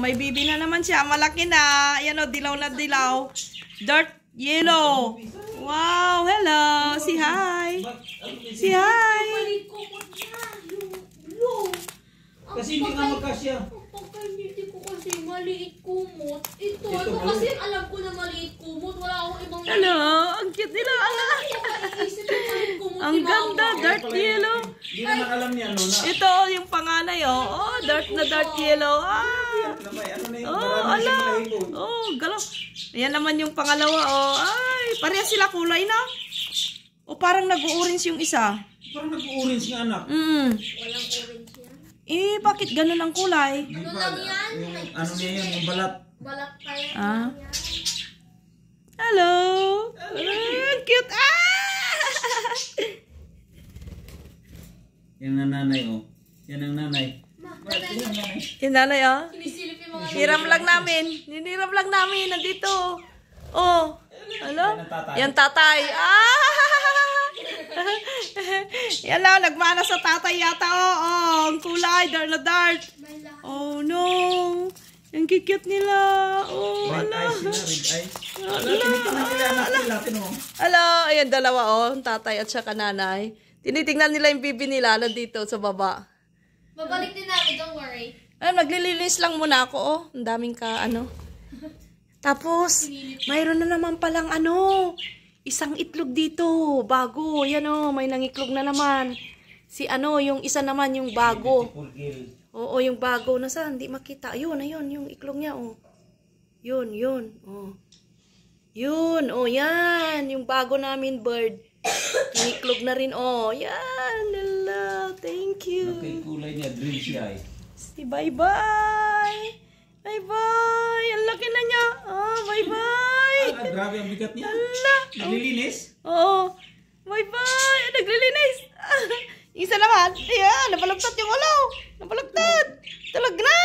may bibi na naman siya. Malaki na. Ayan o, dilaw na dilaw. Dark yellow. Wow, hello. Say hi. Say hi. Kasi hindi nga magkasya. Pagka-hindi ko kasi maliit kumot. Ito kasi alam ko na maliit kumot. Wala akong ibang maliit. Hello, ang cute nila. Ang ganda, dark yellow. Hindi naman alam niya, no? Ito, yung panganay, oh. Dark na dark yellow. Ano na yung ala. Oh, galaw. Ayan naman yung pangalawa, oh. Ay, parehas sila kulay na. O parang nag-orange yung isa. Parang nag-orange nga, anak. Walang orange yan. Eh, bakit ganun ang kulay? Ano lang yan? Ano niya yun, yung balat. Balat tayo. Hello. Cute. Yan ang nanay, oh. Yan ang nanay. Yung nanay, oh. Sinisilip yung mga Hiram lang namin. Hiniram lang namin. Nandito. Oh. Hello? Yan tatay. Yan lang. Nagmana sa tatay yata. Oh, ang kulay. Dark na dark. Oh, no. Ang cute nila. Oh, Red ala. eyes sila, red eyes. Tinitingnan nila anak nila, oh. Ala. Ayan, dalawa, oh. Ang tatay at saka nanay. Tinitingnan nila yung bibi nila. Nandito sa baba. Babalik din namin, don't worry. Ay, maglilinis lang muna ako, oh. Ang daming Tapos, mayroon na naman palang isang itlog dito. Bago. Yan, oh. May nangiklog na naman. Yung isa naman, yung bago. Oo, yung bago. Nasaan? Hindi makita. Ayun, ayun. Yung iklog niya, oh. Yun. Oh. Yun. Oh, yan. Yung bago namin bird. Nangiklog na rin, oh. Yan. Lala. Thank you. Okay, kulay niya, green siya, eh. Bye-bye! Bye-bye! Ang laki na niya! Bye-bye! Grabe ang bigat niya. Ala! Naglilinis? Oo! Bye-bye! Naglilinis! Isa naman! Ayan! Nabalagtat yung ulo! Nabalagtat! Talag na!